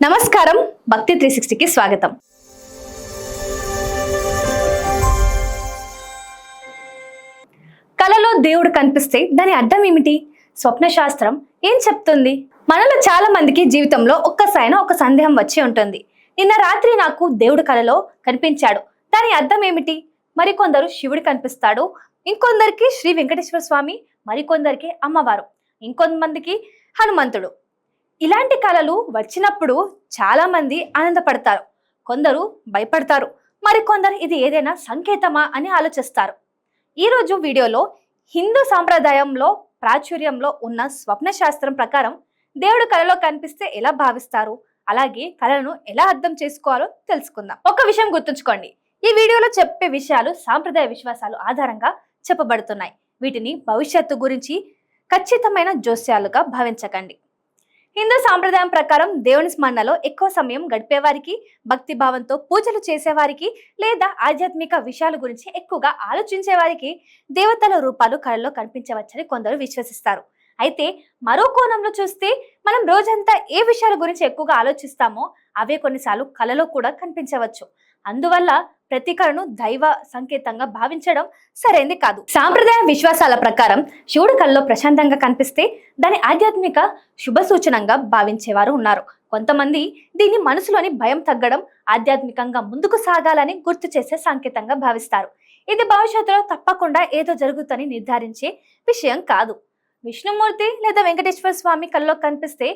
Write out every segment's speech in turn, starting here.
నమస్కారం, భక్తి 360కి స్వాగతం. కలలో దేవుడు కనిపిస్తే దాని అర్థం ఏమిటి? స్వప్న శాస్త్రం ఏం చెప్తుంది? మనలో చాలా మందికి జీవితంలో ఒక్కసారైనా ఒక సందేహం వచ్చి ఉంటుంది. నిన్న రాత్రి నాకు దేవుడు కలలో కనిపించాడు, దాని అర్థం ఏమిటి? మరికొందరు శివుడు కనిపిస్తాడు, ఇంకొందరికి శ్రీ వెంకటేశ్వర స్వామి, మరికొందరికి అమ్మవారు, ఇంకొంతమందికి హనుమంతుడు. ఇలాంటి కళలు వచ్చినప్పుడు చాలా మంది ఆనందపడతారు, కొందరు భయపడతారు, మరికొందరు ఇది ఏదైనా సంకేతమా అని ఆలోచిస్తారు. ఈరోజు వీడియోలో హిందూ సాంప్రదాయంలో ప్రాచుర్యంలో ఉన్న స్వప్న శాస్త్రం ప్రకారం దేవుడు కళలో కనిపిస్తే ఎలా భావిస్తారు, అలాగే కళలను ఎలా అర్థం చేసుకోవాలో తెలుసుకుందాం. ఒక విషయం గుర్తుంచుకోండి, ఈ వీడియోలో చెప్పే విషయాలు సాంప్రదాయ విశ్వాసాలు ఆధారంగా చెప్పబడుతున్నాయి. వీటిని భవిష్యత్తు గురించి ఖచ్చితమైన జోస్యాలుగా భావించకండి. హిందూ సాంప్రదాయం ప్రకారం దేవుని స్మరణలో ఎక్కువ సమయం గడిపేవారికి, భక్తి భావంతో పూజలు చేసేవారికి, లేదా ఆధ్యాత్మిక విషయాల గురించి ఎక్కువగా ఆలోచించేవారికి దేవతల రూపాలు కళలో కనిపించవచ్చని కొందరు విశ్వసిస్తారు. అయితే మరో కోణంలో చూస్తే మనం రోజంతా ఏ విషయాల గురించి ఎక్కువగా ఆలోచిస్తామో అవే కొన్నిసార్లు కళలో కూడా కనిపించవచ్చు. అందువల్ల ప్రతి కళను దైవ సంకేతంగా భావించడం సరైనది కాదు. సాంప్రదాయ విశ్వాసాల ప్రకారం శివుడు కళలో ప్రశాంతంగా కనిపిస్తే దాని ఆధ్యాత్మిక శుభ సూచనంగా భావించేవారు ఉన్నారు. కొంతమంది దీన్ని మనసులోని భయం తగ్గడం, ఆధ్యాత్మికంగా ముందుకు సాగాలని గుర్తు చేసే సంకేతంగా భావిస్తారు. ఇది భవిష్యత్తులో తప్పకుండా ఏదో జరుగుతుందని నిర్ధారించే విషయం కాదు. విష్ణుమూర్తి లేదా వెంకటేశ్వర స్వామి కళలో కనిపిస్తే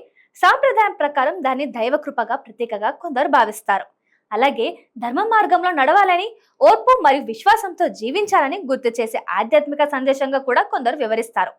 సాంప్రదాయం ప్రకారం దాన్ని దైవ కృపగా ప్రతీకగా కొందరు భావిస్తారు. అలాగే ధర్మ మార్గంలో నడవాలని, ఓర్పు మరియు విశ్వాసంతో జీవించాలని గుర్తు చేసే ఆధ్యాత్మిక సందేశంగా కూడా కొందరు వివరిస్తారు.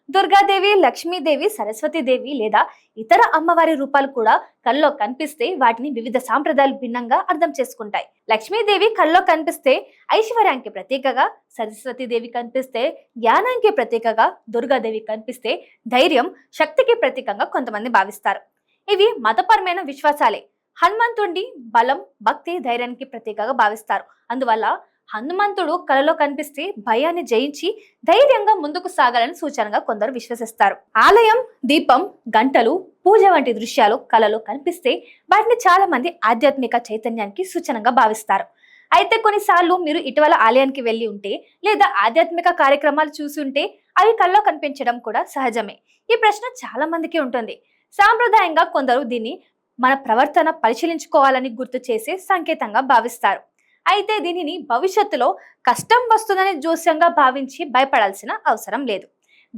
దుర్గాదేవి, లక్ష్మీదేవి, సరస్వతీదేవి లేదా ఇతర అమ్మవారి రూపాలు కూడా కళ్ళలో కనిపిస్తే వాటిని వివిధ సాంప్రదాయాలు భిన్నంగా అర్థం చేసుకుంటాయి. లక్ష్మీదేవి కళ్ళలో కనిపిస్తే ఐశ్వర్యానికి ప్రతీకగా, సరస్వతీదేవి కనిపిస్తే జ్ఞానానికి ప్రతీకగా, దుర్గాదేవి కనిపిస్తే ధైర్యం, శక్తికి ప్రతీకంగా కొంతమంది భావిస్తారు. ఇవి మతపరమైన విశ్వాసాలే. హనుమంతుడి బలం, భక్తి, ధైర్యానికి ప్రతీకగా భావిస్తారు. అందువల్ల హనుమంతుడు కళలో కనిపిస్తే భయాన్ని జయించి ధైర్యంగా ముందుకు సాగాలని సూచనగా కొందరు విశ్వసిస్తారు. ఆలయం, దీపం, గంటలు, పూజ వంటి దృశ్యాలు కళలో కనిపిస్తే వాటిని చాలా మంది ఆధ్యాత్మిక చైతన్యానికి సూచనగా భావిస్తారు. అయితే కొన్నిసార్లు మీరు ఇటీవల ఆలయానికి వెళ్ళి ఉంటే లేదా ఆధ్యాత్మిక కార్యక్రమాలు చూసి ఉంటే అవి కళలో కనిపించడం కూడా సహజమే. ఈ ప్రశ్న చాలా మందికి ఉంటుంది. సాంప్రదాయంగా కొందరు దీన్ని మన ప్రవర్తన పరిశీలించుకోవాలని గుర్తు చేసే సంకేతంగా భావిస్తారు. అయితే దీనిని భవిష్యత్తులో కష్టం వస్తుందని జోస్యంగా భావించి భయపడాల్సిన అవసరం లేదు.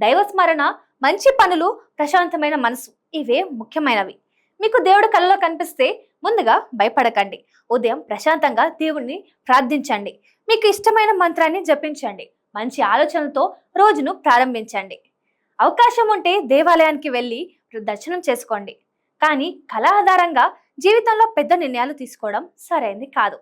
దైవస్మరణ, మంచి పనులు, ప్రశాంతమైన మనసు ఇవే ముఖ్యమైనవి. మీకు దేవుడు కళలో కనిపిస్తే ముందుగా భయపడకండి. ఉదయం ప్రశాంతంగా దేవుణ్ణి ప్రార్థించండి. మీకు ఇష్టమైన మంత్రాన్ని జపించండి. మంచి ఆలోచనలతో రోజును ప్రారంభించండి. అవకాశం ఉంటే దేవాలయానికి వెళ్ళి దర్శనం చేసుకోండి. కానీ కళ ఆధారంగా జీవితంలో పెద్ద నిర్ణయాలు తీసుకోవడం సరైనది కాదు.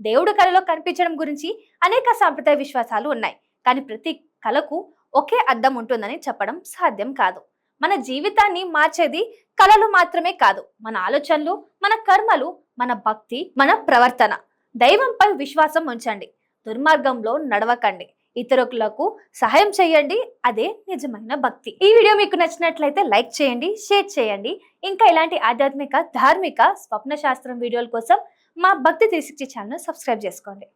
దేవుడు కళలో కనిపించడం గురించి అనేక సాంప్రదాయ విశ్వాసాలు ఉన్నాయి, కానీ ప్రతి కళకు ఒకే అర్థం ఉంటుందని చెప్పడం సాధ్యం కాదు. మన జీవితాన్ని మార్చేది కళలు మాత్రమే కాదు, మన ఆలోచనలు, మన కర్మలు, మన భక్తి, మన ప్రవర్తన. దైవంపై విశ్వాసం ఉంచండి, దుర్మార్గంలో నడవకండి, ఇతరులకు సహాయం చేయండి, అదే నిజమైన భక్తి. ఈ వీడియో మీకు నచ్చినట్లయితే లైక్ చేయండి, షేర్ చేయండి. ఇంకా ఇలాంటి ఆధ్యాత్మిక, ధార్మిక, స్వప్న శాస్త్రం వీడియోల కోసం మా భక్తి 360 ఛానల్ సబ్స్క్రైబ్ చేసుకోండి.